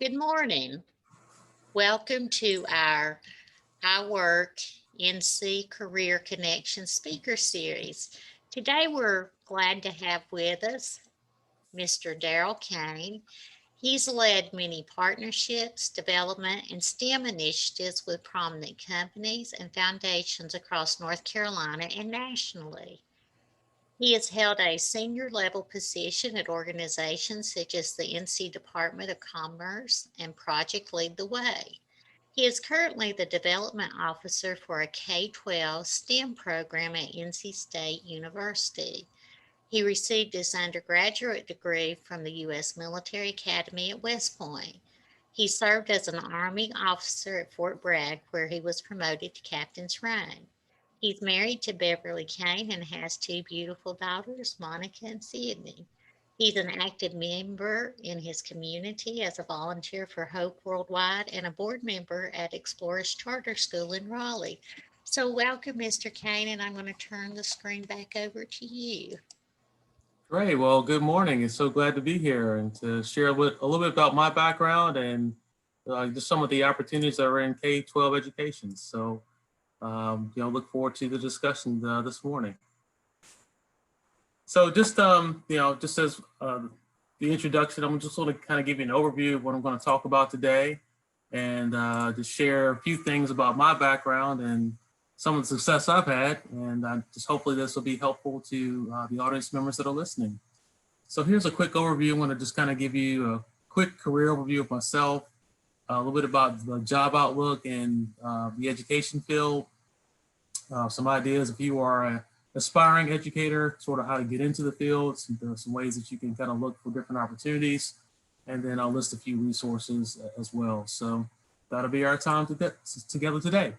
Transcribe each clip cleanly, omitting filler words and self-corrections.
Good morning. Welcome to our I Work NC Career Connection Speaker Series. Today we're glad to have with us Mr. Darrell Kain. He's led many partnerships, development, and STEM initiatives with prominent companies and foundations across North Carolina and nationally. He has held a senior level position at organizations such as the NC Department of Commerce and Project Lead the Way. He is currently the development officer for a K-12 STEM program at NC State University. He received his undergraduate degree from the U.S. Military Academy at West Point. He served as an Army officer at Fort Bragg, where he was promoted to captain's rank. He's married to Beverly Kain and has two beautiful daughters, Monica and Sydney. He's an active member in his community as a volunteer for Hope Worldwide and a board member at Explorers Charter School in Raleigh. So welcome, Mr. Kain, and I'm going to turn the screen back over to you. Great. Well, good morning. It's so glad to be here and to share a little bit about my background and just some of the opportunities that are in K-12 education. So, look forward to the discussion this morning. So just, just as the introduction, I'm just going to kind of give you an overview of what I'm going to talk about today and just share a few things about my background and some of the success I've had, and just hopefully this will be helpful to the audience members that are listening. So here's a quick overview. I want to just kind of give you a quick career overview of myself, a little bit about the job outlook and the education field, some ideas if you are an aspiring educator, sort of how to get into the field, some ways that you can kind of look for different opportunities, and then I'll list a few resources as well. So that'll be our time together today.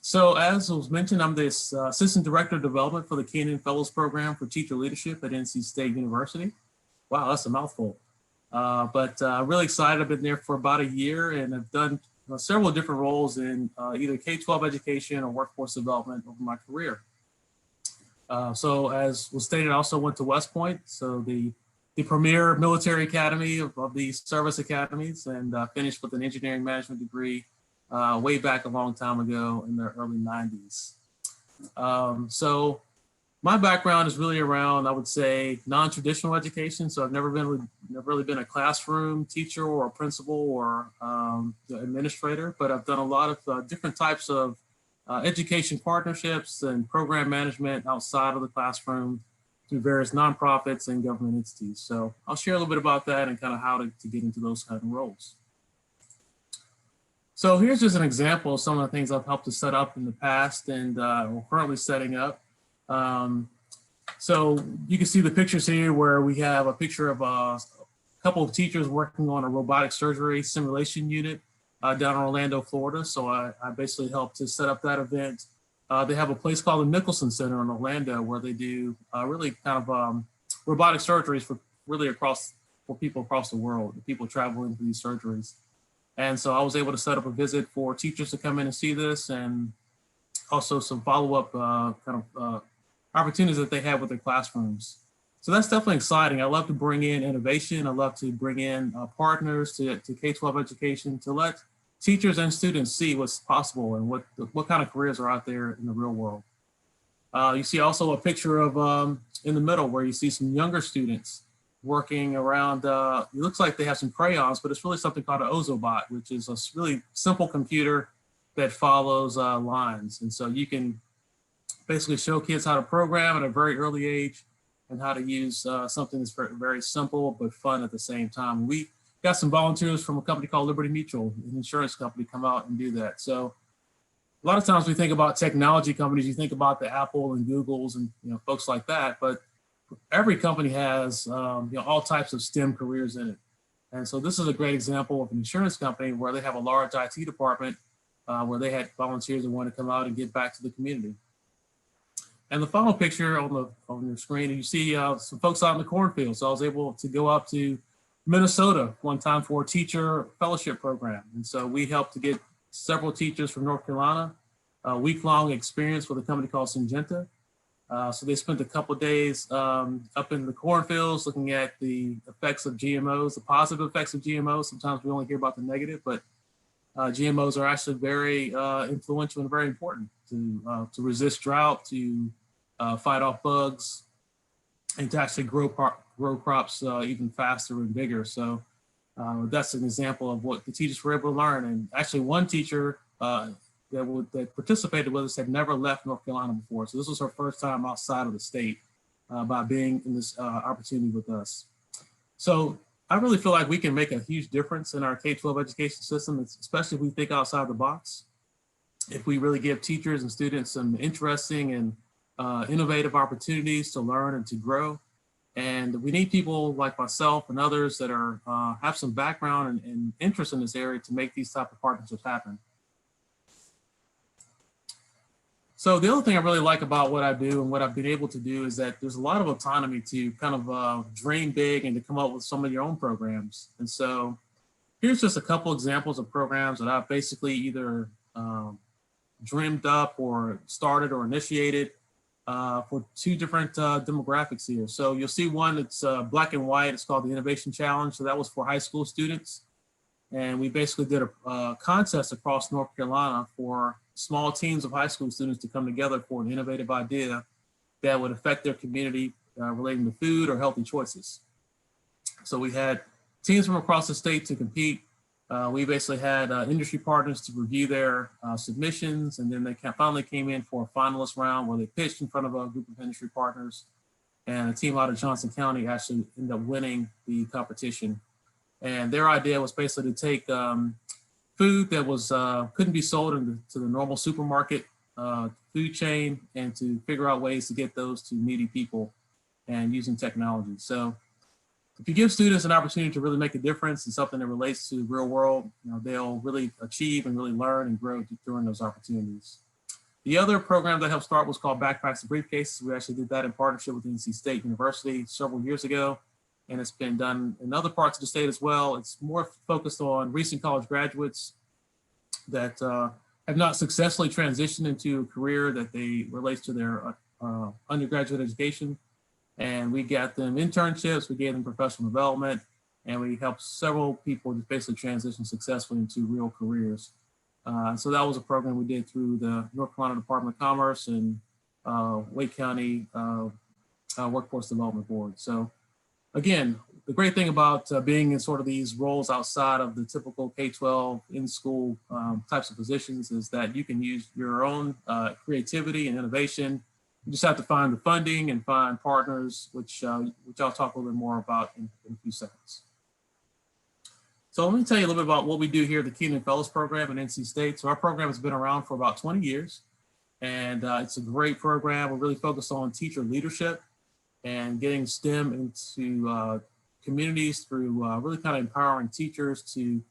So as was mentioned, I'm the Assistant Director of Development for the Keynote Fellows Program for Teacher Leadership at NC State University. Wow, that's a mouthful. But really excited. I've been there for about a year and I've done several different roles in either K-12 education or workforce development over my career. So as was stated, I also went to West Point, so the premier military academy of the service academies, and finished with an engineering management degree way back a long time ago in the early 90s. So my background is really around, I would say, non-traditional education. So I've never really been a classroom teacher or a principal or administrator, but I've done a lot of different types of education partnerships and program management outside of the classroom through various nonprofits and government entities. So I'll share a little bit about that and kind of how to get into those kind of roles. So here's just an example of some of the things I've helped to set up in the past and we're currently setting up. So you can see the pictures here where we have a picture of a couple of teachers working on a robotic surgery simulation unit down in Orlando, Florida. So I basically helped to set up that event. They have a place called the Nicholson Center in Orlando where they do really kind of robotic surgeries for people across the world, the people traveling for these surgeries. And so I was able to set up a visit for teachers to come in and see this, and also some follow-up opportunities that they have with their classrooms. So that's definitely exciting. I love to bring in innovation. I love to bring in partners to K-12 education to let teachers and students see what's possible and what kind of careers are out there in the real world. You see also a picture of in the middle where you see some younger students working around, it looks like they have some crayons, but it's really something called an Ozobot, which is a really simple computer that follows lines. And so you can basically show kids how to program at a very early age and how to use something that's very, very simple but fun at the same time. We got some volunteers from a company called Liberty Mutual, an insurance company, come out and do that. So a lot of times we think about technology companies, you think about the Apple and Googles and folks like that, but every company has all types of STEM careers in it. And so this is a great example of an insurance company where they have a large IT department where they had volunteers that want to come out and give back to the community. And the final picture on your screen, you see some folks out in the cornfield. So I was able to go up to Minnesota one time for a teacher fellowship program. And so we helped to get several teachers from North Carolina, a week-long experience with a company called Syngenta. So they spent a couple of days up in the cornfields looking at the effects of GMOs, the positive effects of GMOs. Sometimes we only hear about the negative, but GMOs are actually very influential and very important to resist drought, to fight off bugs, and to actually grow crops even faster and bigger. So that's an example of what the teachers were able to learn. And actually one teacher that participated with us had never left North Carolina before. So this was her first time outside of the state by being in this opportunity with us. So I really feel like we can make a huge difference in our K-12 education system, especially if we think outside the box. If we really give teachers and students some interesting and innovative opportunities to learn and to grow. And we need people like myself and others that are have some background and interest in this area to make these type of partnerships happen. So the other thing I really like about what I do and what I've been able to do is that there's a lot of autonomy to kind of dream big and to come up with some of your own programs. And so here's just a couple examples of programs that I've basically either dreamed up or started or initiated for two different demographics here. So you'll see one that's black and white. It's called the Innovation Challenge. So that was for high school students. And we basically did a contest across North Carolina for small teams of high school students to come together for an innovative idea that would affect their community relating to food or healthy choices. So we had teams from across the state to compete. We basically had industry partners to review their submissions, and then they finally came in for a finalist round where they pitched in front of a group of industry partners, and a team out of Johnson County actually ended up winning the competition. And their idea was basically to take food that was couldn't be sold to the normal supermarket food chain and to figure out ways to get those to needy people and using technology. So if you give students an opportunity to really make a difference in something that relates to the real world, they'll really achieve and really learn and grow during those opportunities. The other program that helped start was called Backpacks and Briefcases. We actually did that in partnership with NC State University several years ago, and it's been done in other parts of the state as well. It's more focused on recent college graduates that have not successfully transitioned into a career that they relates to their undergraduate education. And we got them internships, we gave them professional development, and we helped several people just basically transition successfully into real careers. So that was a program we did through the North Carolina Department of Commerce and Wake County Workforce Development Board. So again, the great thing about being in sort of these roles outside of the typical K-12 in-school types of positions is that you can use your own creativity and innovation. You just have to find the funding and find partners, which I'll talk a little bit more about in a few seconds. So let me tell you a little bit about what we do here at the Keynote Fellows Program at NC State. So our program has been around for about 20 years, and it's a great program. We're really focused on teacher leadership and getting STEM into communities through really kind of empowering teachers to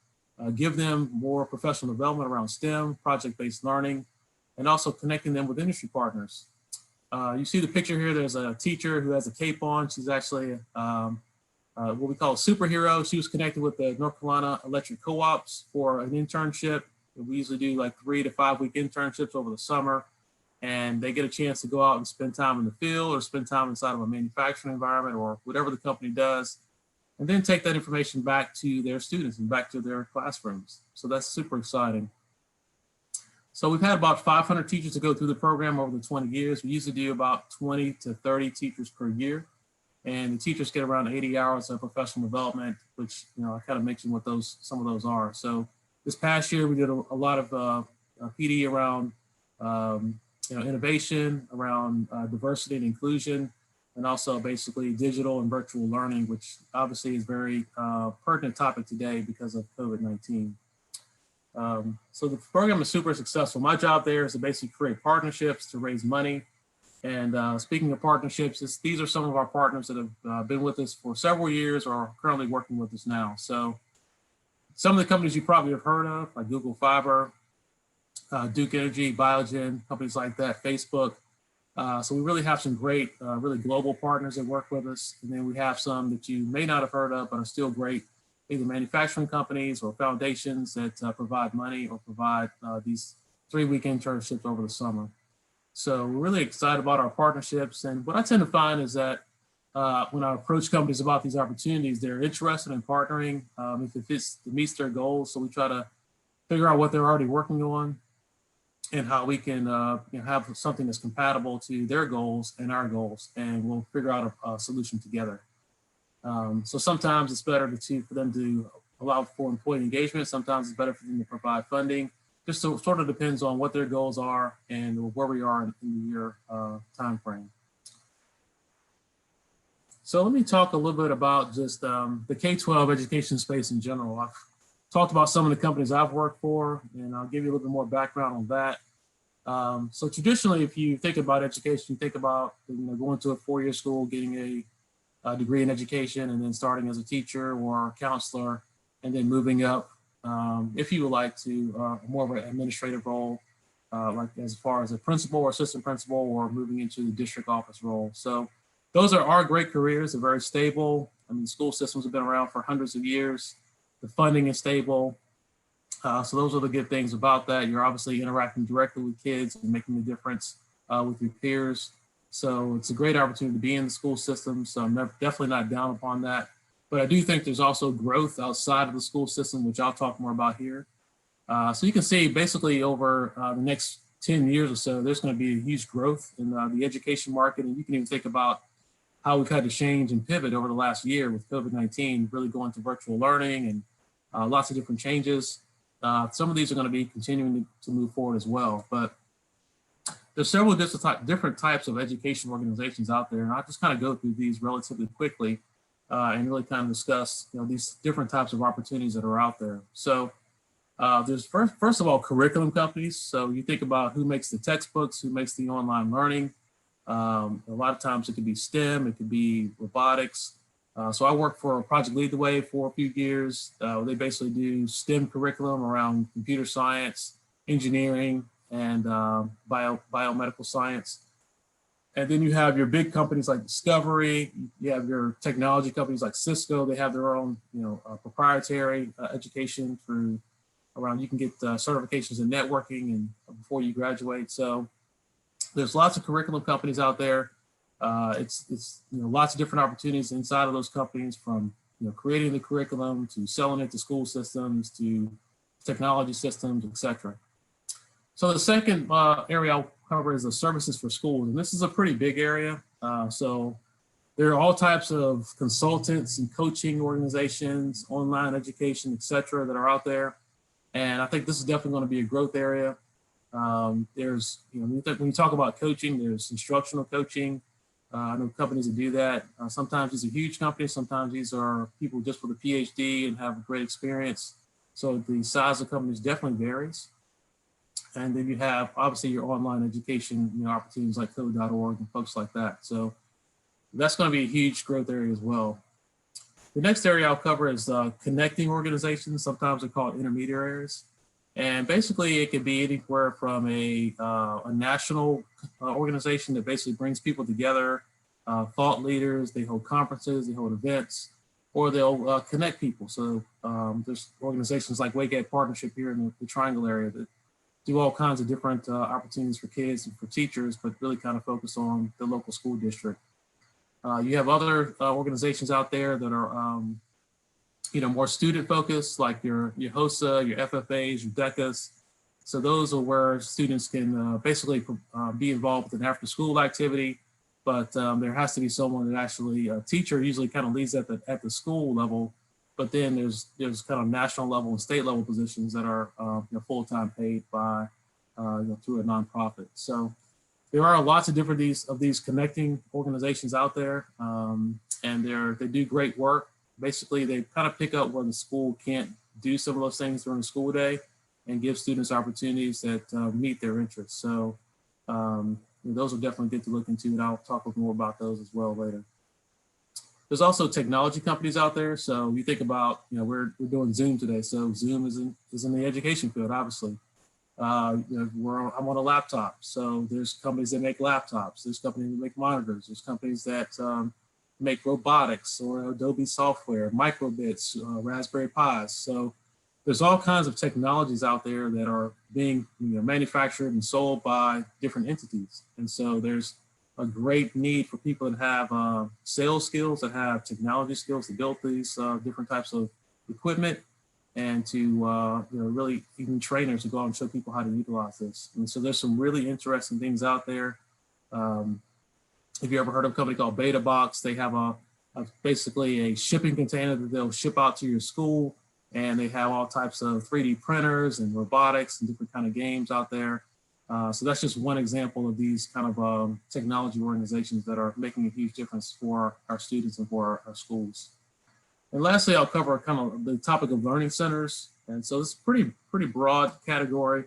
give them more professional development around STEM, project-based learning, and also connecting them with industry partners. You see the picture here, there's a teacher who has a cape on. She's actually what we call a superhero. She was connected with the North Carolina Electric Co-ops for an internship. We usually do like 3 to 5 week internships over the summer, and they get a chance to go out and spend time in the field or spend time inside of a manufacturing environment or whatever the company does, and then take that information back to their students and back to their classrooms. So that's super exciting. So we've had about 500 teachers to go through the program over the 20 years. We usually do about 20 to 30 teachers per year. And the teachers get around 80 hours of professional development, which, I kind of mentioned what some of those are. So this past year, we did a lot of PD around, innovation, around diversity and inclusion, and also basically digital and virtual learning, which obviously is very pertinent topic today because of COVID-19. So the program is super successful. My job there is to basically create partnerships to raise money. And speaking of partnerships, these are some of our partners that have been with us for several years or are currently working with us now. So some of the companies you probably have heard of, like Google Fiber, Duke Energy, Biogen, companies like that, Facebook. So we really have some great, really global partners that work with us. And then we have some that you may not have heard of, but are still great, either manufacturing companies or foundations that provide money or provide these 3-week internships over the summer. So we're really excited about our partnerships. And what I tend to find is that when I approach companies about these opportunities, they're interested in partnering if it meets their goals. So we try to figure out what they're already working on and how we can have something that's compatible to their goals and our goals, and we'll figure out a solution together. So sometimes it's better for them to allow for employee engagement. Sometimes it's better for them to provide funding. Just sort of depends on what their goals are and where we are in the year time frame. So let me talk a little bit about just the K-12 education space in general. I've talked about some of the companies I've worked for, and I'll give you a little bit more background on that. So traditionally, if you think about education, you think about going to a four-year school, getting a degree in education, and then starting as a teacher or a counselor, and then moving up, if you would like, to more of an administrative role, like as far as a principal or assistant principal, or moving into the district office role. So those are great careers. They're very stable. I mean, school systems have been around for hundreds of years. The funding is stable. So those are the good things about that. You're obviously interacting directly with kids and making a difference with your peers. So it's a great opportunity to be in the school system. So I'm definitely not down upon that. But I do think there's also growth outside of the school system, which I'll talk more about here. So you can see basically over the next 10 years or so, there's going to be a huge growth in the education market. And you can even think about how we've had to change and pivot over the last year with COVID-19, really going to virtual learning and lots of different changes. Some of these are going to be continuing to move forward as well. But there's several different types of education organizations out there. And I'll just kind of go through these relatively quickly and really kind of discuss these different types of opportunities that are out there. So there's first of all, curriculum companies. So you think about who makes the textbooks, who makes the online learning. A lot of times it could be STEM, it could be robotics. So I worked for Project Lead the Way for a few years. They basically do STEM curriculum around computer science, engineering, and biomedical science. And then you have your big companies like Discovery. You have your technology companies like Cisco. They have their own, proprietary education through around. You can get certifications in networking and before you graduate. So there's lots of curriculum companies out there. It's lots of different opportunities inside of those companies, from creating the curriculum to selling it to school systems to technology systems, etc. So the second area I'll cover is the services for schools, and this is a pretty big area. So there are all types of consultants and coaching organizations, online education, etc., that are out there, and I think this is definitely going to be a growth area. There's when you talk about coaching, there's instructional coaching. I know companies that do that. Sometimes these are huge companies. Sometimes these are people just with a PhD and have a great experience. So the size of companies definitely varies. And then you have obviously your online education, opportunities like code.org and folks like that. So that's going to be a huge growth area as well. The next area I'll cover is connecting organizations. Sometimes they're called intermediaries. And basically it could be anywhere from a national organization that basically brings people together, thought leaders. They hold conferences, they hold events, or they'll connect people. So there's organizations like Wake Ed Partnership here in the Triangle area that do all kinds of different opportunities for kids and for teachers, but really kind of focus on the local school district. You have other organizations out there that are more student focused, like your HOSA, your FFAs, your DECAs. So those are where students can basically be involved with an after school activity, but there has to be someone that actually, a teacher usually kind of leads at the school level, but then there's kind of national level and state level positions that are full-time paid by through a nonprofit. So there are lots of different these connecting organizations out there, and they do great work. Basically, they kind of pick up where the school can't do some of those things during the school day and give students opportunities that meet their interests. So those are definitely good to look into, and I'll talk a little more about those as well later. There's also technology companies out there. So you think about, we're doing Zoom today. So Zoom is in the education field, obviously. I'm on a laptop. So there's companies that make laptops. There's companies that make monitors. There's companies that make robotics or Adobe software, microbits, Raspberry Pis. So there's all kinds of technologies out there that are being manufactured and sold by different entities. And so there's a great need for people that have sales skills, that have technology skills to build these different types of equipment, and to really even trainers to go out and show people how to utilize this. And so there's some really interesting things out there. If you ever heard of a company called Beta Box, they have basically a shipping container that they'll ship out to your school, and they have all types of 3D printers and robotics and different kind of games out there. So that's just one example of these kind of technology organizations that are making a huge difference for our students and for our schools. And lastly, I'll cover kind of the topic of learning centers. And so it's pretty broad category.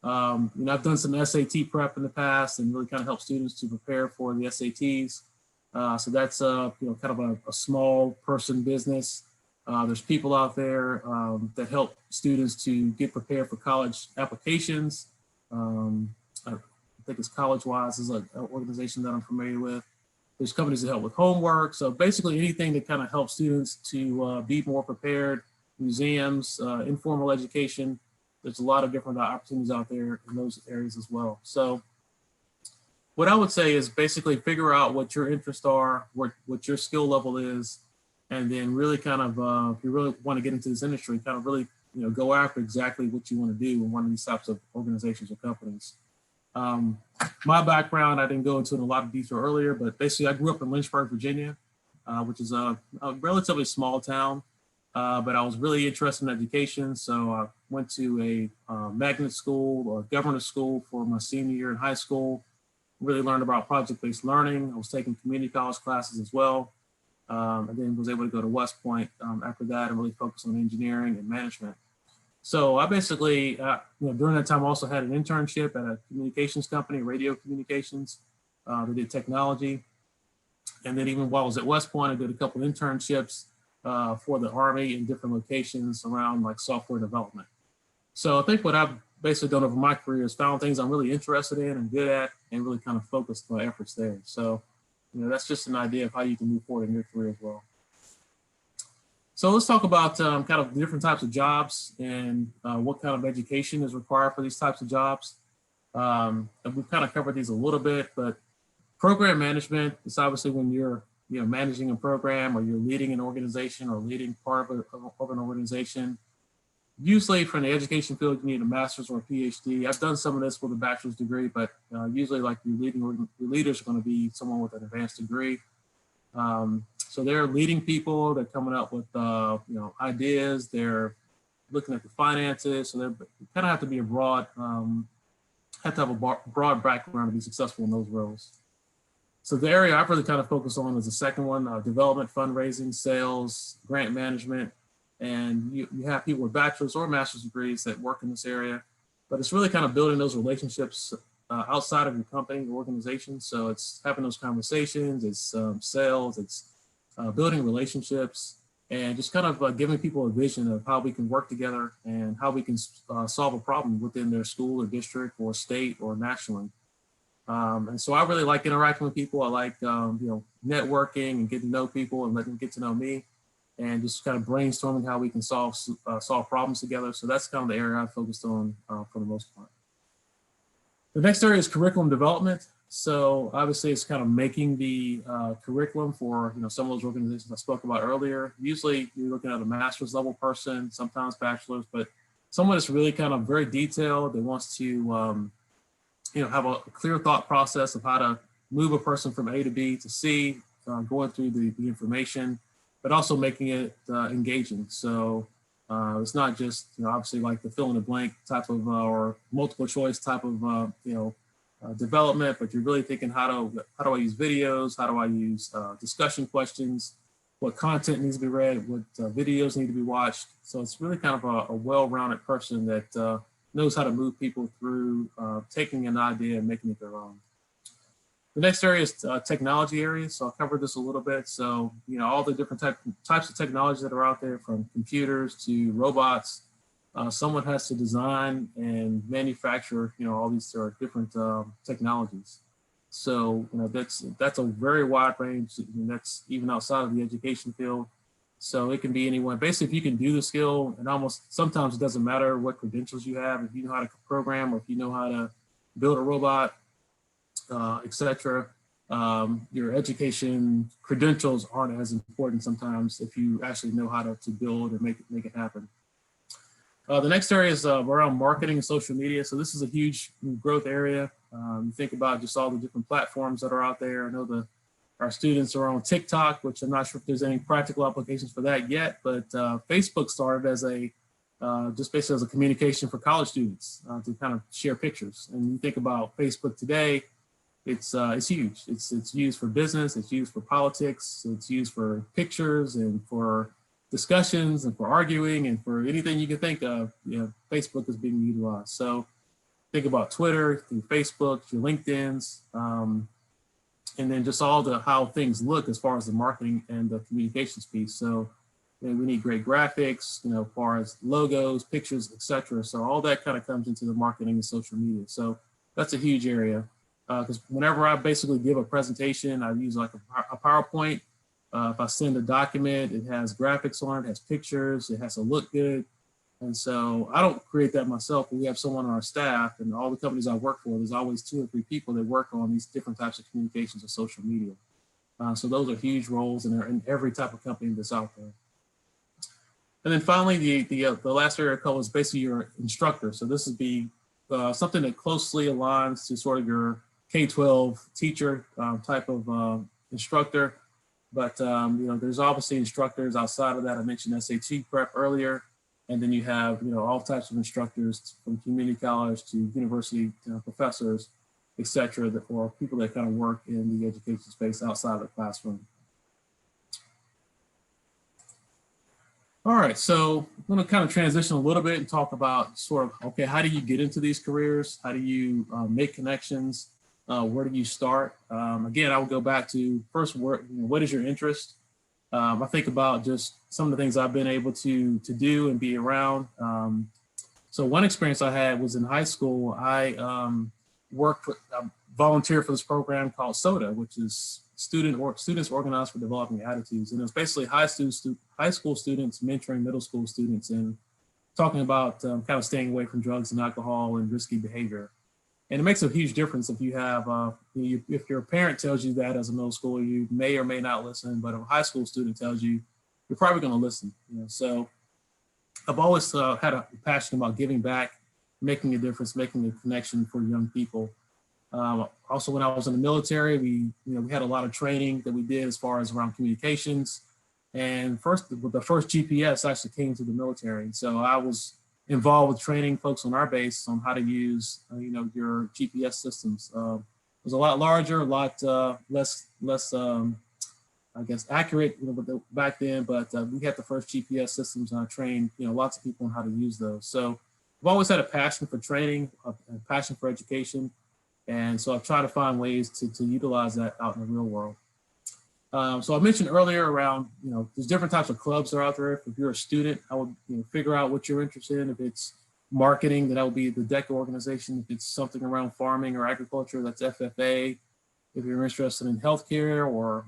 I've done some SAT prep in the past and really kind of help students to prepare for the SATs. So that's kind of a small person business. There's people out there that help students to get prepared for college applications. I think it's CollegeWise is an organization that I'm familiar with. There's companies that help with homework. So basically anything that kind of helps students to be more prepared, museums, informal education. There's a lot of different opportunities out there in those areas as well. So what I would say is basically figure out what your interests are, what your skill level is, and then really kind of, if you really want to get into this industry, kind of really go after exactly what you want to do in one of these types of organizations or companies. My background, I didn't go into in a lot of detail earlier, but basically I grew up in Lynchburg, Virginia, which is a relatively small town, but I was really interested in education. So I went to a magnet school or government school for my senior year in high school, really learned about project-based learning. I was taking community college classes as well, and then was able to go to West Point after that and really focus on engineering and management. So I basically, during that time, also had an internship at a communications company, radio communications. They did technology. And then even while I was at West Point, I did a couple of internships for the Army in different locations around like software development. So I think what I've basically done over my career is found things I'm really interested in and good at, and really kind of focused my efforts there. So, that's just an idea of how you can move forward in your career as well. So let's talk about kind of different types of jobs and what kind of education is required for these types of jobs. And we've kind of covered these a little bit, but program management is obviously when you're managing a program or you're leading an organization or leading part of an organization. Usually from the education field, you need a master's or a PhD. I've done some of this with a bachelor's degree, but usually like your leaders are going to be someone with an advanced degree. So they're leading people, they're coming up with, ideas, they're looking at the finances. So they kind of have to be broad background to be successful in those roles. So the area I've really kind of focused on is the second one, development, fundraising, sales, grant management. And you have people with bachelor's or master's degrees that work in this area, but it's really kind of building those relationships outside of your company or organization. So it's having those conversations, it's sales, it's building relationships, and just kind of giving people a vision of how we can work together and how we can solve a problem within their school or district or state or nationally. And so I really like interacting with people. I like, networking and getting to know people and letting them get to know me, and just kind of brainstorming how we can solve problems together. So that's kind of the area I focused on for the most part. The next area is curriculum development. So obviously it's kind of making the curriculum for some of those organizations I spoke about earlier. Usually you're looking at a master's level person, sometimes bachelor's, but someone that's really kind of very detailed, that wants to have a clear thought process of how to move a person from A to B to C, going through the information, but also making it engaging. So it's not just obviously like the fill in the blank type of or multiple choice type of development, but you're really thinking how do I use videos, how do I use discussion questions, what content needs to be read, what videos need to be watched. So it's really kind of a well-rounded person that knows how to move people through taking an idea and making it their own. The next area is technology area. So I'll cover this a little bit. So, all the different types of technology that are out there, from computers to robots. Someone has to design and manufacture, all these different technologies. So, that's a very wide range. That's even outside of the education field. So it can be anyone. Basically, if you can do the skill, and almost sometimes it doesn't matter what credentials you have. If you know how to program, or if you know how to build a robot, etc. Your education credentials aren't as important sometimes if you actually know how to build or make it happen. The next area is around marketing and social media. So this is a huge growth area. You think about just all the different platforms that are out there. I know our students are on TikTok, which I'm not sure if there's any practical applications for that yet, but Facebook started as just basically as a communication for college students to kind of share pictures. And you think about Facebook today, it's huge. It's used for business, it's used for politics, it's used for pictures and for discussions and for arguing and for anything you can think of. Facebook is being utilized. So think about Twitter, through Facebook, your LinkedIn's, and then just all how things look as far as the marketing and the communications piece. So we need great graphics, as far as logos, pictures, etc. So all that kind of comes into the marketing and social media. So that's a huge area. Because whenever I basically give a presentation, I use like a PowerPoint. If I send a document, it has graphics on it, has pictures, it has to look good. And so I don't create that myself, but we have someone on our staff, and all the companies I work for, there's always 2 or 3 people that work on these different types of communications and social media. So those are huge roles, and they're in every type of company that's out there. And then finally, the last area covers basically your instructor. So this would be something that closely aligns to sort of your K-12 teacher type of instructor. But there's obviously instructors outside of that. I mentioned SAT prep earlier. And then you have, all types of instructors from community college to university professors, et cetera, or people that kind of work in the education space outside of the classroom. All right, so I'm going to kind of transition a little bit and talk about sort of, okay, how do you get into these careers? How do you make connections? Where do you start? Again, I will go back to first, what is your interest? I think about just some of the things I've been able to do and be around. So one experience I had was in high school. I volunteered for this program called SOTA, which is Students Organized for Developing Attitudes. And it was basically high school students mentoring middle school students and talking about kind of staying away from drugs and alcohol and risky behavior. And it makes a huge difference if you have, if your parent tells you that as a middle schooler, you may or may not listen, but if a high school student tells you, you're probably going to listen. So I've always had a passion about giving back, making a difference, making a connection for young people. Also, when I was in the military, we had a lot of training that we did as far as around communications. And the first GPS actually came to the military. So I was involved with training folks on our base on how to use, your GPS systems. It was a lot larger, a lot less, I guess, accurate back then. But we had the first GPS systems, and I trained, lots of people on how to use those. So I've always had a passion for training, a passion for education, and so I've tried to find ways to utilize that out in the real world. So I mentioned earlier around, there's different types of clubs that are out there. If you're a student, I would figure out what you're interested in. If it's marketing, then that would be the DECA organization. If it's something around farming or agriculture, that's FFA. If you're interested in healthcare or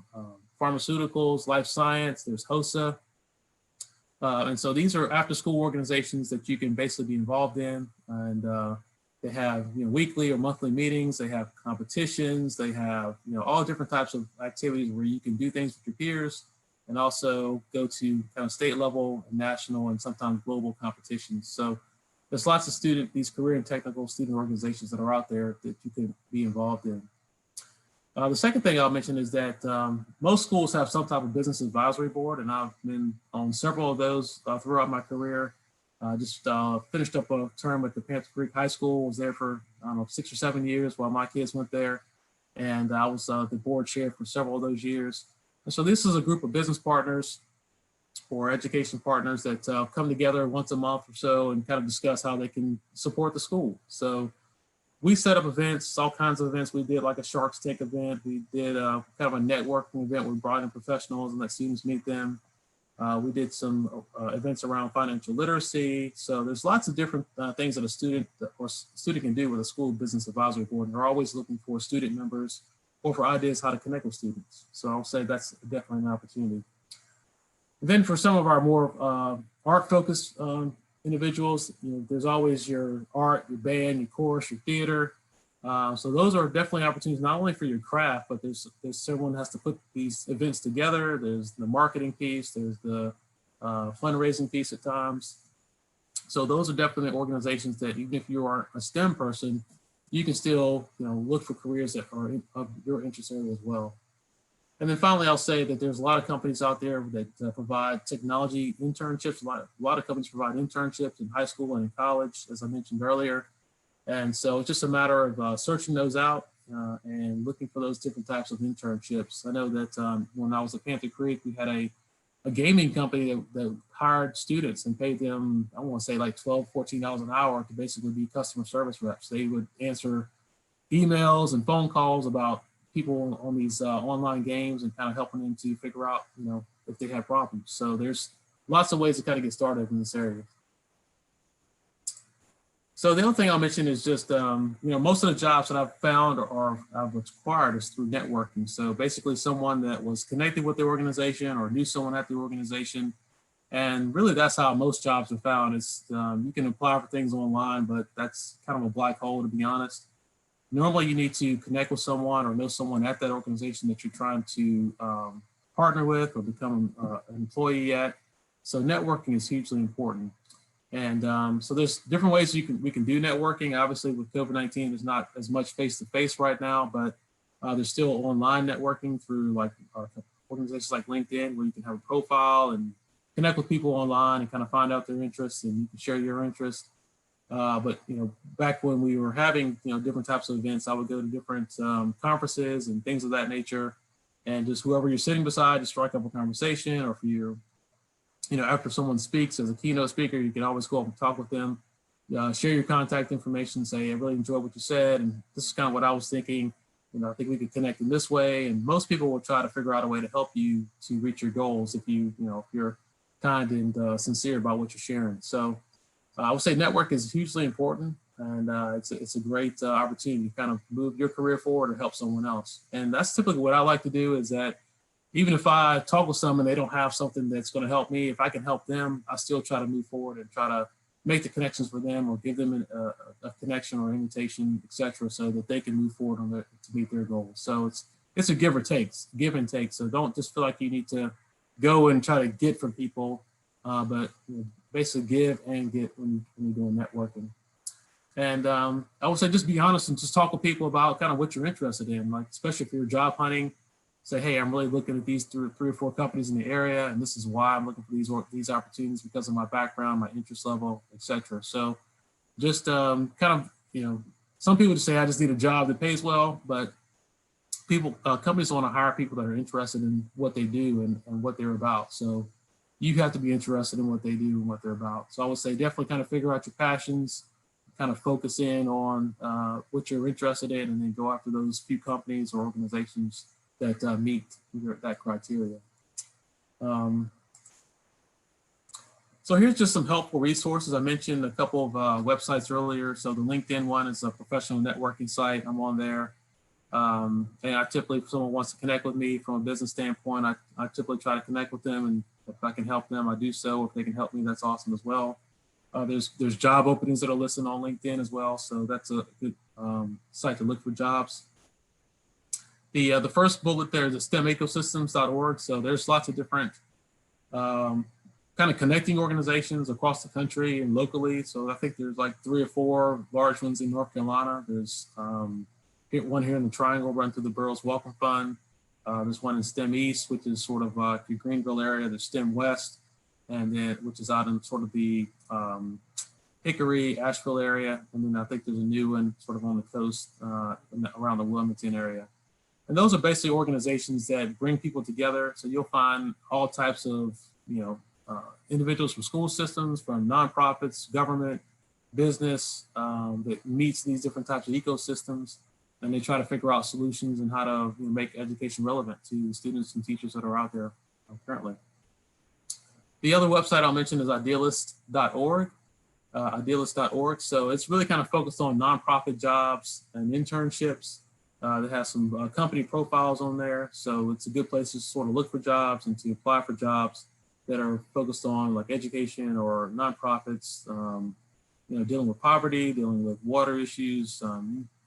pharmaceuticals, life science, there's HOSA. And so these are after school organizations that you can basically be involved in. And they have weekly or monthly meetings. They have competitions. They have all different types of activities where you can do things with your peers, and also go to kind of state level, and national, and sometimes global competitions. So there's lots of these career and technical student organizations that are out there that you can be involved in. The second thing I'll mention is that most schools have some type of business advisory board, and I've been on several of those throughout my career. Just finished up a term at the Panther Creek High School. Was there for, 6 or 7 years while my kids went there. And I was the board chair for several of those years. And so this is a group of business partners or education partners that come together once a month or so and kind of discuss how they can support the school. So we set up events, all kinds of events. We did like a Shark's Tank event. We did kind of a networking event where we brought in professionals and let students meet them. We did some events around financial literacy. So there's lots of different things that a student can do with a school business advisory board. And they're always looking for student members or for ideas how to connect with students. So I'll say that's definitely an opportunity. Then for some of our more art-focused individuals, there's always your art, your band, your chorus, your theater. So those are definitely opportunities not only for your craft, but there's someone has to put these events together. There's the marketing piece, there's the fundraising piece at times. So those are definitely organizations that even if you aren't a STEM person, you can still look for careers that are of your interest area as well. And then finally, I'll say that there's a lot of companies out there that provide technology internships. A lot of companies provide internships in high school and in college, as I mentioned earlier. And so it's just a matter of searching those out and looking for those different types of internships. I know that when I was at Panther Creek, we had a gaming company that hired students and paid them, I want to say like $12, $14 an hour to basically be customer service reps. They would answer emails and phone calls about people on these online games and kind of helping them to figure out, if they have problems. So there's lots of ways to kind of get started in this area. So the other thing I'll mention is just, most of the jobs that I've found or I've acquired is through networking. So basically someone that was connected with the organization or knew someone at the organization. And really that's how most jobs are found. Is you can apply for things online, but that's kind of a black hole, to be honest. Normally you need to connect with someone or know someone at that organization that you're trying to partner with or become an employee at. So networking is hugely important. And so there's different ways we can do networking. Obviously with COVID-19, there's not as much face-to-face right now, but there's still online networking through like organizations like LinkedIn, where you can have a profile and connect with people online and kind of find out their interests, and you can share your interests. But back when we were having different types of events, I would go to different conferences and things of that nature, and just whoever you're sitting beside, just strike up a conversation. Or if you're, after someone speaks as a keynote speaker, you can always go up and talk with them, share your contact information, say I really enjoyed what you said, and this is kind of what I was thinking. I think we could connect in this way. And most people will try to figure out a way to help you to reach your goals if if you're kind and sincere about what you're sharing. So I would say network is hugely important, and it's a great opportunity to kind of move your career forward or help someone else. And that's typically what I like to do, is that even if I talk with someone, they don't have something that's going to help me, if I can help them, I still try to move forward and try to make the connections for them, or give them a connection or invitation, etc., so that they can move forward on to meet their goals. So it's a give and take. So don't just feel like you need to go and try to get from people, but basically give and get when you're doing networking. And I would say just be honest and just talk with people about kind of what you're interested in, like especially if you're job hunting. Say, hey, I'm really looking at these three or four companies in the area, and this is why I'm looking for these opportunities, because of my background, my interest level, etc. So just kind of, some people just say, I just need a job that pays well, but companies want to hire people that are interested in what they do and what they're about. So you have to be interested in what they do and what they're about. So I would say definitely kind of figure out your passions, kind of focus in on what you're interested in, and then go after those few companies or organizations that meet that criteria. So here's just some helpful resources. I mentioned a couple of websites earlier. So the LinkedIn one is a professional networking site. I'm on there. And I typically, if someone wants to connect with me from a business standpoint, I typically try to connect with them, and if I can help them, I do so. If they can help me, that's awesome as well. There's job openings that are listed on LinkedIn as well. So that's a good site to look for jobs. The first bullet there is stemecosystems.org. So there's lots of different kind of connecting organizations across the country and locally. So I think there's like 3 or 4 large ones in North Carolina. There's one here in the Triangle, run through the Boroughs Welcome Fund. There's one in STEM East, which is sort of the Greenville area. There's STEM West, and then which is out in sort of the Hickory, Asheville area. And then I think there's a new one sort of on the coast around the Wilmington area. And those are basically organizations that bring people together. So you'll find all types of, individuals from school systems, from nonprofits, government, business, that meets these different types of ecosystems. And they try to figure out solutions and how to make education relevant to the students and teachers that are out there currently. The other website I'll mention is idealist.org. Idealist.org. So it's really kind of focused on nonprofit jobs and internships. They have some company profiles on there. So it's a good place to sort of look for jobs and to apply for jobs. that are focused on like education or nonprofits, dealing with poverty, dealing with water issues,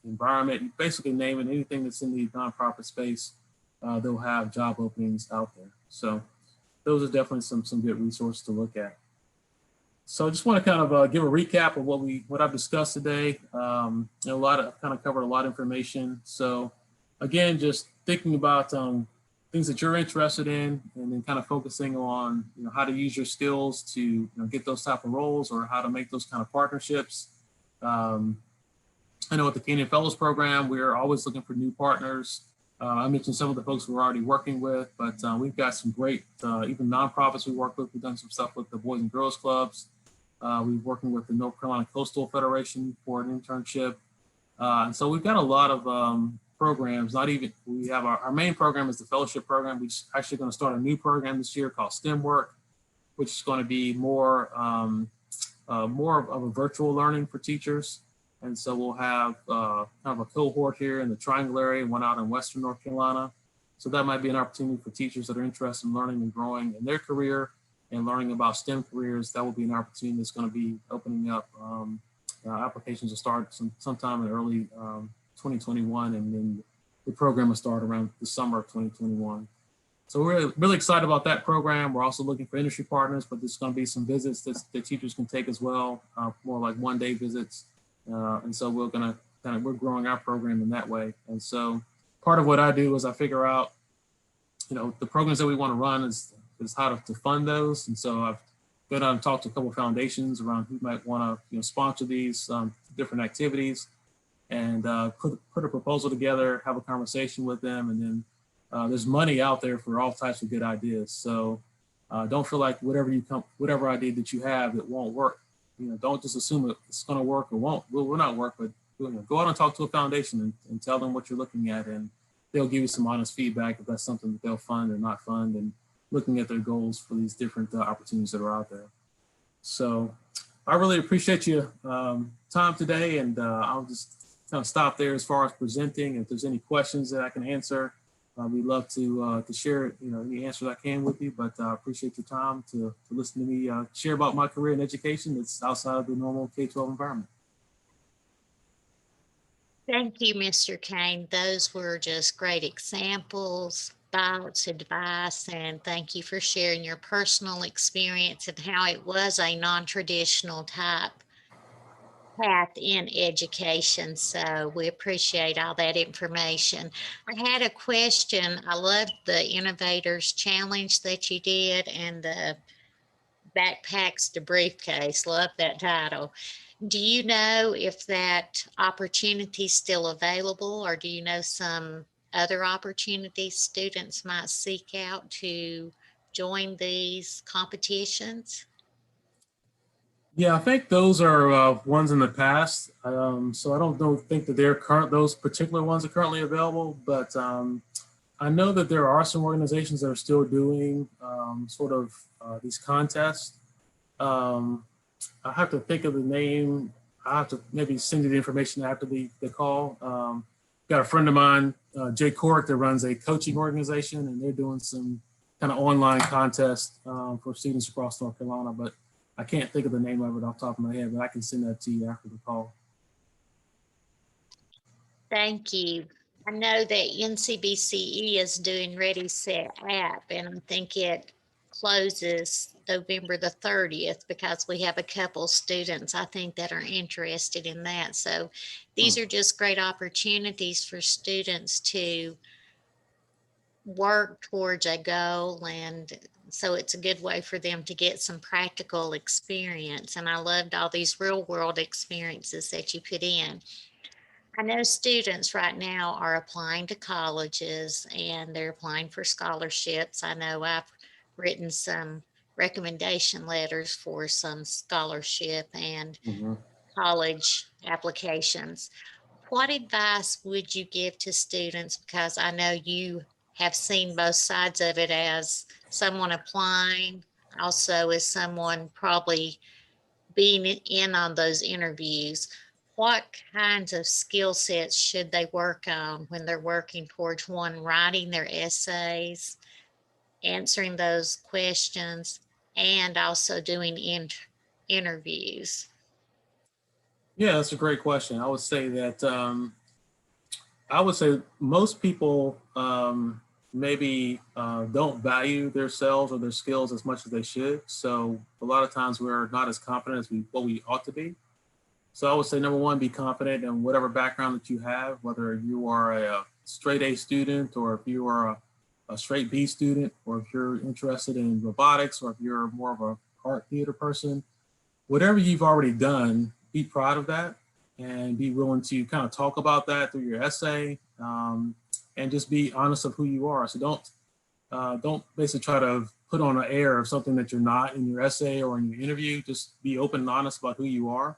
environment, basically name it, anything that's in the nonprofit space, they'll have job openings out there. So those are definitely some good resources to look at. So I just want to kind of give a recap of what I've discussed today. I've kind of covered a lot of information. So again, just thinking about things that you're interested in, and then kind of focusing on how to use your skills to get those type of roles, or how to make those kind of partnerships. I know with the Keynote Fellows program, we're always looking for new partners. I mentioned some of the folks we're already working with, but we've got some great, even nonprofits we work with. We've done some stuff with the Boys and Girls Clubs. We're working with the North Carolina Coastal Federation for an internship. And so we've got a lot of programs. We have our main program is the fellowship program. We're actually going to start a new program this year called STEM Work, which is going to be more of a virtual learning for teachers. And so we'll have kind of a cohort here in the Triangle area, one out in Western North Carolina. So that might be an opportunity for teachers that are interested in learning and growing in their career and learning about STEM careers. That will be an opportunity that's going to be opening up. Applications will start sometime in early 2021, and then the program will start around the summer of 2021. So we're really excited about that program. We're also looking for industry partners, but there's going to be some visits that teachers can take as well, more like one-day visits. And so we're growing our program in that way. And so part of what I do is I figure out, the programs that we want to run is how to fund those. And so I've been out and talked to a couple of foundations around who might want to sponsor these different activities, and put a proposal together, have a conversation with them, and then there's money out there for all types of good ideas. So don't feel like whatever idea that you have, it won't work. Don't just assume it's going to work or won't. Will not work, but go out and talk to a foundation and tell them what you're looking at, and they'll give you some honest feedback if that's something that they'll fund or not fund, and looking at their goals for these different opportunities that are out there. So I really appreciate your time today, and I'll just kind of stop there as far as presenting. If there's any questions that I can answer, we'd love to share any answers I can with you, but I appreciate your time to listen to me share about my career in education that's outside of the normal K-12 environment. Thank you, Mr. Kain. Those were just great examples, thoughts, advice, and thank you for sharing your personal experience and how it was a non-traditional type path in education. So we appreciate all that information. I had a question. I loved the Innovators Challenge that you did, and the Backpacks to Briefcase. Love that title. Do you know if that opportunity is still available, or do you know some other opportunities students might seek out to join these competitions? Yeah, I think those are ones in the past. So I don't think that those particular ones are currently available, but I know that there are some organizations that are still doing these contests. I have to think of the name. I have to maybe send you the information after the call. Got a friend of mine, Jay Cork, that runs a coaching organization, and they're doing some kind of online contest for students across North Carolina, but I can't think of the name of it off the top of my head, but I can send that to you after the call. Thank you. I know that NCBCE is doing Ready, Set, App, and I think it closes November the 30th because we have a couple students, I think, that are interested in that. So these are just great opportunities for students to work towards a goal, and so it's a good way for them to get some practical experience. And I loved all these real world experiences that you put in. I know students right now are applying to colleges and they're applying for scholarships. I know I've written some recommendation letters for some scholarship and college applications. What advice would you give to students? Because I know you have seen both sides of it as someone applying, also as someone probably being in on those interviews. What kinds of skill sets should they work on when they're working towards, one, writing their essays, answering those questions, and also doing interviews? Yeah, that's a great question. I would say most people maybe don't value themselves or their skills as much as they should. So a lot of times we're not as confident as what we ought to be. So I would say number one, be confident in whatever background that you have, whether you are a straight A student or if you are a straight B student, or if you're interested in robotics, or if you're more of a art theater person, whatever you've already done, be proud of that and be willing to kind of talk about that through your essay, and just be honest of who you are. So don't basically try to put on an air of something that you're not in your essay or in your interview. Just be open and honest about who you are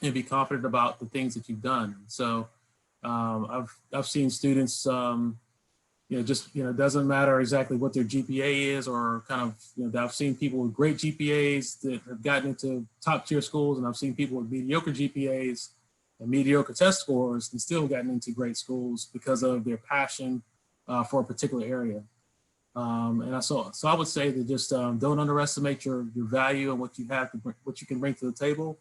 and be confident about the things that you've done. So I've seen students, it doesn't matter exactly what their GPA is, or kind of, I've seen people with great GPAs that have gotten into top tier schools, and I've seen people with mediocre GPAs and mediocre test scores and still gotten into great schools because of their passion for a particular area. So I would say that just don't underestimate your value and what you have to what you can bring to the table,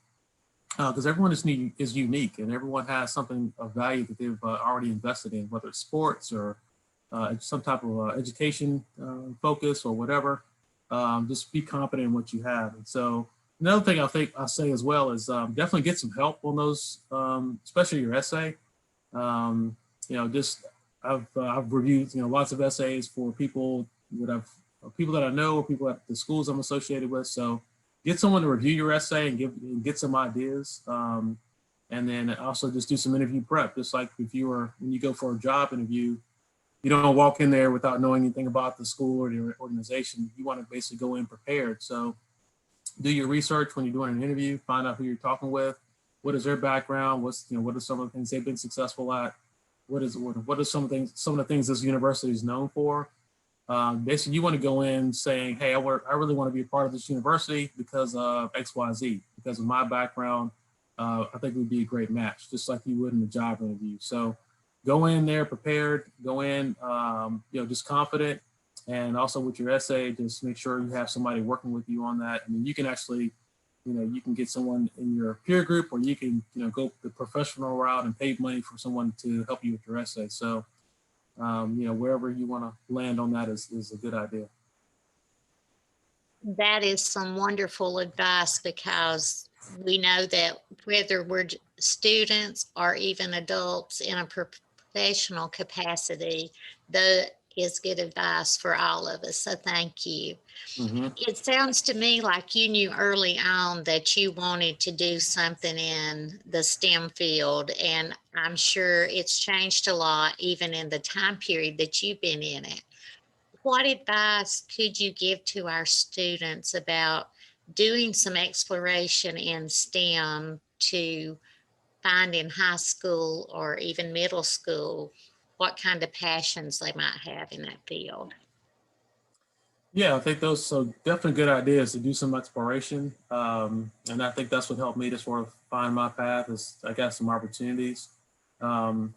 because everyone is unique and everyone has something of value that they've already invested in, whether it's sports or some type of education focus or whatever. Just be confident in what you have. And so another thing I think I'll say as well is definitely get some help on those, especially your essay. I've reviewed lots of essays for people that I know, or people at the schools I'm associated with. So get someone to review your essay and get some ideas. And then also just do some interview prep. Just like when you go for a job interview, you don't walk in there without knowing anything about the school or the organization. You want to basically go in prepared. So do your research when you're doing an interview, find out who you're talking with, what is their background, what are some of the things they've been successful at, what are some of the things this university is known for. Basically, you want to go in saying, hey, I really want to be a part of this university because of X, Y, Z, because of my background. I think it would be a great match, just like you would in a job interview. So go in there prepared, go in, just confident. And also with your essay, just make sure you have somebody working with you on that. I mean, you can actually, you can get someone in your peer group, or you can, go the professional route and pay money for someone to help you with your essay. So, wherever you want to land on that is a good idea. That is some wonderful advice, because we know that whether we're students or even adults in a professional capacity, that is good advice for all of us. So thank you. Mm-hmm. It sounds to me like you knew early on that you wanted to do something in the STEM field, and I'm sure it's changed a lot even in the time period that you've been in it. What advice could you give to our students about doing some exploration in STEM to find in high school or even middle school what kind of passions they might have in that field? Yeah, I think those so definitely good ideas to do some exploration, and I think that's what helped me to sort of find my path. Is I got some opportunities, um,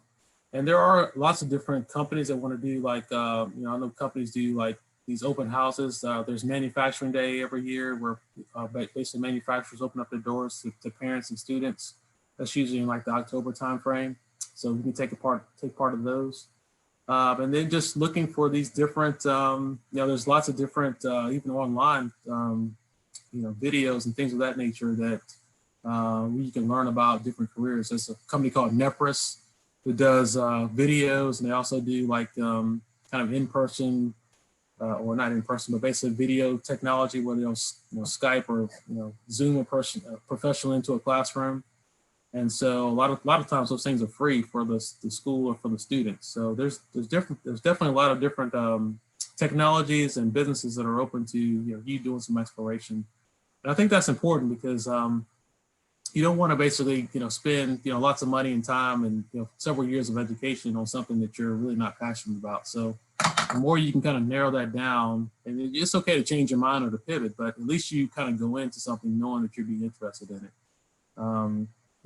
and there are lots of different companies that want to do I know companies do like these open houses. There's Manufacturing Day every year where basically manufacturers open up their doors to parents and students. That's usually in like the October timeframe, so we can take part of those. And then just looking for these different, there's lots of different, even online, videos and things of that nature that where you can learn about different careers. There's a company called Nepris that does videos, and they also do like kind of in-person, or not in person, but basically video technology where they'll Skype or Zoom a professional into a classroom. And so a lot of times those things are free for the school or for the students. So there's definitely a lot of different technologies and businesses that are open to you doing some exploration. And I think that's important because you don't want to basically spend lots of money and time and several years of education on something that you're really not passionate about. So the more you can kind of narrow that down, and it's okay to change your mind or to pivot, but at least you kind of go into something knowing that you'd be interested in it.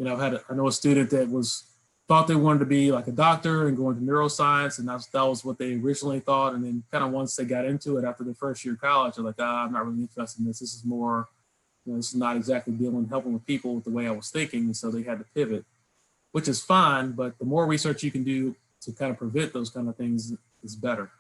I know a student that was thought they wanted to be like a doctor and go into neuroscience, and that was what they originally thought. And then kind of once they got into it after the first year of college, they're like, I'm not really interested in this. This is more, this is not exactly helping with people the way I was thinking. And so they had to pivot, which is fine. But the more research you can do to kind of prevent those kind of things is better.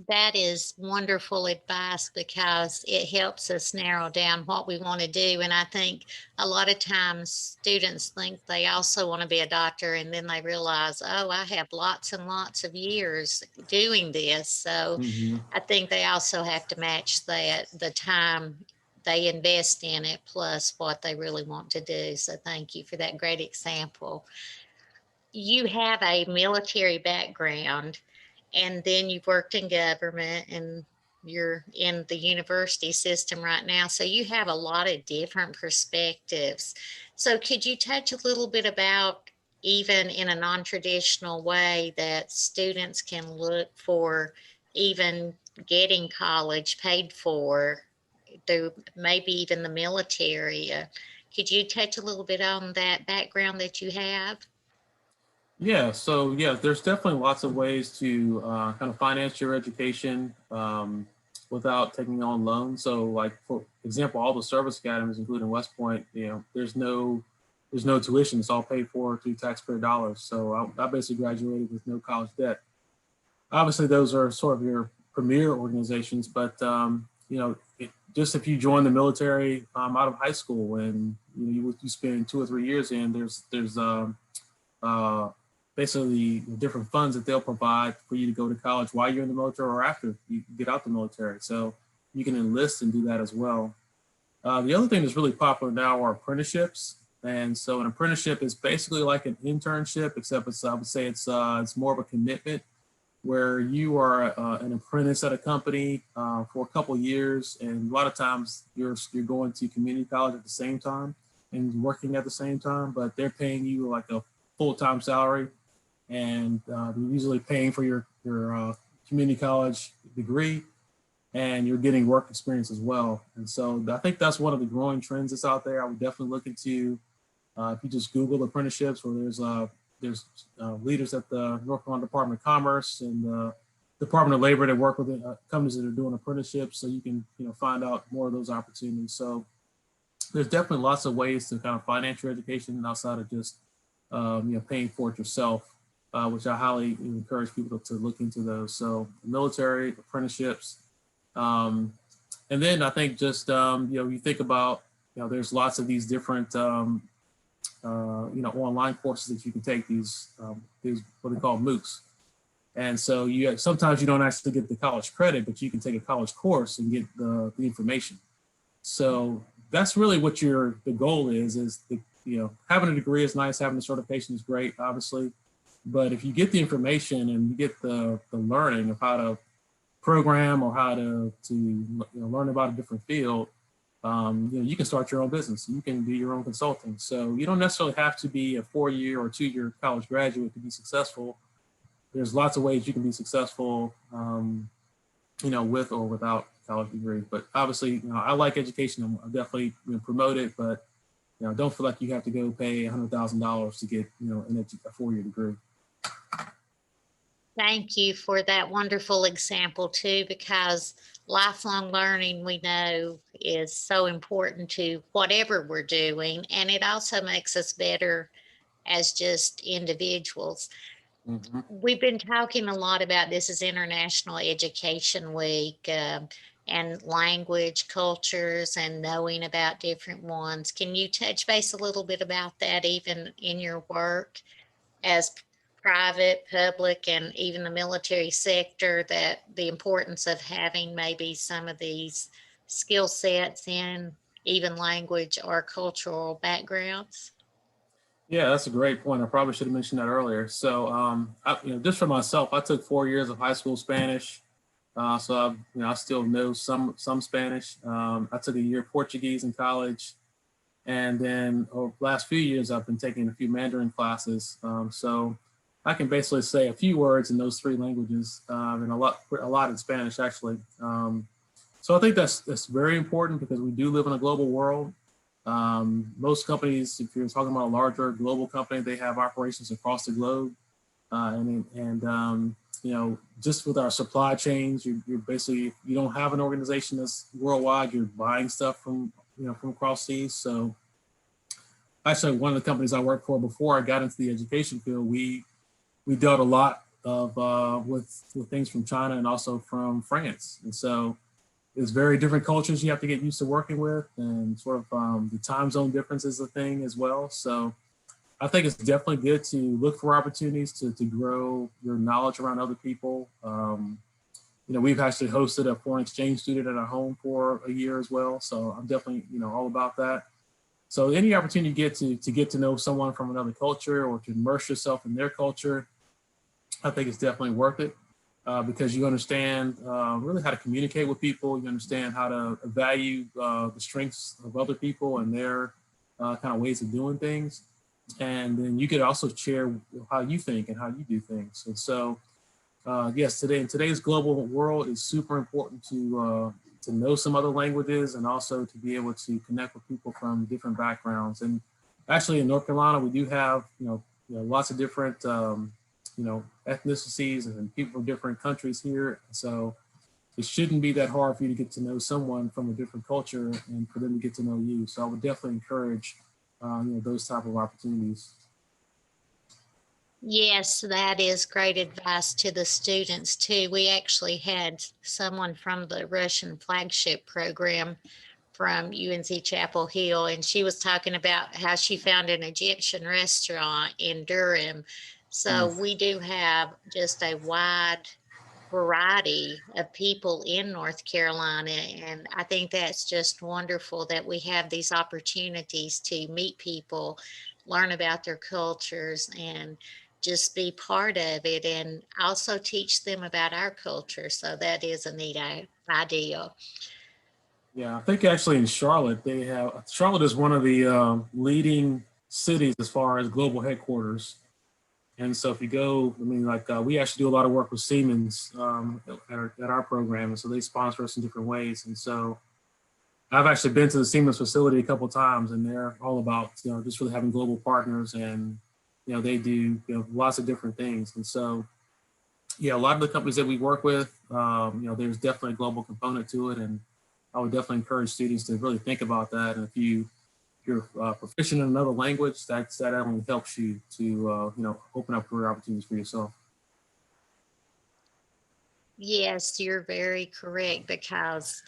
That is wonderful advice because it helps us narrow down what we want to do. And I think a lot of times students think they also want to be a doctor, and then they realize, oh, I have lots and lots of years doing this. So Mm-hmm. I think they also have to match that, the time they invest in it, plus what they really want to do. So thank you for that great example. You have a military background, and then you've worked in government, and you're in the university system right now. So you have a lot of different perspectives. So could you touch a little bit about, even in a non-traditional way, that students can look for, even getting college paid for through maybe even the military? Could you touch a little bit on that background that you have? Yeah, so yeah, there's definitely lots of ways to kind of finance your education without taking on loans. So, like for example, all the service academies, including West Point, there's no tuition. It's all paid for through taxpayer dollars. So I basically graduated with no college debt. Obviously, those are sort of your premier organizations, but just if you join the military out of high school and you spend 2 or 3 years in, there's uh, basically the different funds that they'll provide for you to go to college while you're in the military or after you get out the military. So you can enlist and do that as well. The other thing that's really popular now are apprenticeships. And so an apprenticeship is basically like an internship, except I would say it's more of a commitment where you are an apprentice at a company for a couple of years, and a lot of times you're going to community college at the same time and working at the same time, but they're paying you like a full-time salary, and they're usually paying for your community college degree, and you're getting work experience as well. And so I think that's one of the growing trends that's out there. I would definitely look into if you just Google apprenticeships, or there's leaders at the North Carolina Department of Commerce and the Department of Labor that work with companies that are doing apprenticeships, so you can find out more of those opportunities. So there's definitely lots of ways to kind of finance your education outside of just paying for it yourself, which I highly encourage people to look into those. So military apprenticeships, and then I think just you think about there's lots of these different online courses that you can take, these what they call MOOCs. And so sometimes you don't actually get the college credit, but you can take a college course and get the information. So that's really what the goal is having a degree is nice, having a certification is great, obviously. But if you get the information and you get the learning of how to program or how to learn about a different field, you can start your own business. You can do your own consulting. So you don't necessarily have to be a 4-year or 2-year college graduate to be successful. There's lots of ways you can be successful, with or without a college degree. But obviously, I like education. I'm definitely promote it, but don't feel like you have to go pay $100,000 to get a 4-year degree. Thank you for that wonderful example too, because lifelong learning, we know, is so important to whatever we're doing, and it also makes us better as just individuals. Mm-hmm. We've been talking a lot about, this is International Education Week, and language, cultures, and knowing about different ones. Can you touch base a little bit about that, even in your work as private, public, and even the military sector, that the importance of having maybe some of these skill sets in even language or cultural backgrounds? Yeah, that's a great point. I probably should have mentioned that earlier. So, just for myself, I took 4 years of high school Spanish. So I still know some Spanish. I took a year Portuguese in college, and then over the last few years, I've been taking a few Mandarin classes. So I can basically say a few words in those 3 languages, and a lot in Spanish, actually. So I think that's very important because we do live in a global world. Most companies, if you're talking about a larger global company, they have operations across the globe. You know, just with our supply chains, you're basically, you don't have an organization that's worldwide. You're buying stuff from, you know, from across seas. So actually, one of the companies I worked for before I got into the education field, we dealt a lot of with things from China and also from France. And so it's very different cultures you have to get used to working with, and sort of the time zone difference is a thing as well. So I think it's definitely good to look for opportunities to grow your knowledge around other people. You know, we've actually hosted a foreign exchange student at our home for a year as well. So I'm definitely, you know, all about that. So any opportunity you get to know someone from another culture or to immerse yourself in their culture, I think it's definitely worth it because you understand really how to communicate with people. You understand how to value the strengths of other people and their kind of ways of doing things. And then you could also share how you think and how you do things. And so, yes, in today's global world, it's super important to know some other languages and also to be able to connect with people from different backgrounds. And actually, in North Carolina, we do have lots of different ethnicities and people from different countries here. So it shouldn't be that hard for you to get to know someone from a different culture and for them to get to know you. So I would definitely encourage those type of opportunities. Yes, that is great advice to the students too. We actually had someone from the Russian flagship program from UNC Chapel Hill, and she was talking about how she found an Egyptian restaurant in Durham. So Mm. we do have just a wide variety of people in North Carolina. And I think that's just wonderful that we have these opportunities to meet people, learn about their cultures, and just be part of it and also teach them about our culture. So that is a neat idea. Yeah, I think actually in Charlotte, Charlotte is one of the leading cities as far as global headquarters. And so if you go, I mean, like we actually do a lot of work with Siemens at our program. And so they sponsor us in different ways. And so I've actually been to the Siemens facility a couple of times, and they're all about, just really having global partners, and, they do, lots of different things. And so, yeah, a lot of the companies that we work with, there's definitely a global component to it. And I would definitely encourage students to really think about that. And if you're proficient in another language, that only helps you to, open up career opportunities for yourself. Yes, you're very correct because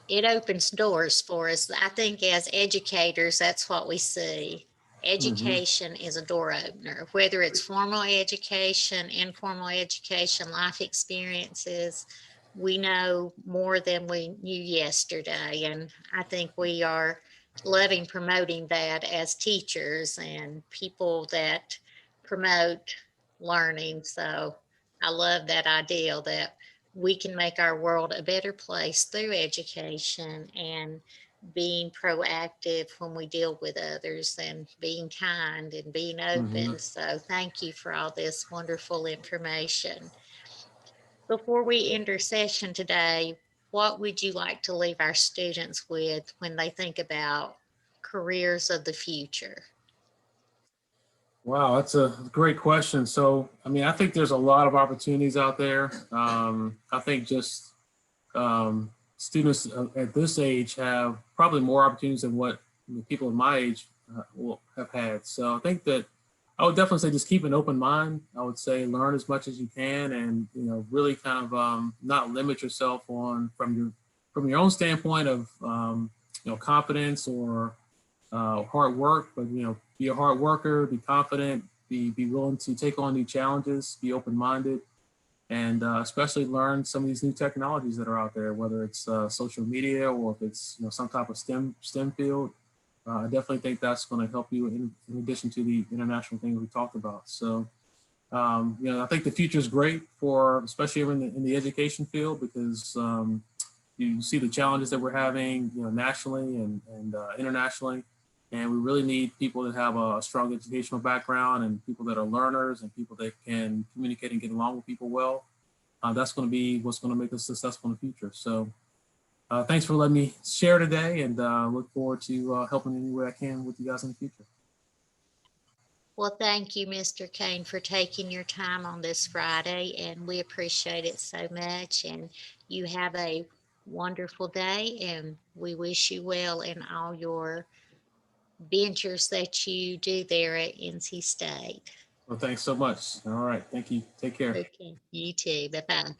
it opens doors for us. I think as educators, that's what we see. Mm-hmm. Education is a door opener, whether it's formal education, informal education, life experiences. We know more than we knew yesterday. And I think we are loving promoting that as teachers and people that promote learning. So I love that ideal that we can make our world a better place through education and being proactive when we deal with others and being kind and being Mm-hmm. open. So, thank you for all this wonderful information. Before we end our session today, what would you like to leave our students with when they think about careers of the future? Wow, that's a great question. So, I mean, I think there's a lot of opportunities out there. I think just students at this age have probably more opportunities than what people in my age will have had. So I think that I would definitely say just keep an open mind. I would say learn as much as you can, and really kind of not limit yourself on from your own standpoint of confidence or hard work, but be a hard worker, be confident, be willing to take on new challenges, be open minded, and especially learn some of these new technologies that are out there, whether it's social media or if it's some type of STEM field. I definitely think that's going to help you in addition to the international things we talked about. So, I think the future is great for especially in the education field because you see the challenges that we're having, nationally and internationally. And we really need people that have a strong educational background and people that are learners and people that can communicate and get along with people well. That's going to be what's going to make us successful in the future. So thanks for letting me share today, and look forward to helping any way I can with you guys in the future. Well, thank you, Mr. Kain, for taking your time on this Friday, and we appreciate it so much. And you have a wonderful day, and we wish you well in all your ventures that you do there at NC State. Well, thanks so much. All right. Thank you. Take care. Okay, you too. Bye-bye.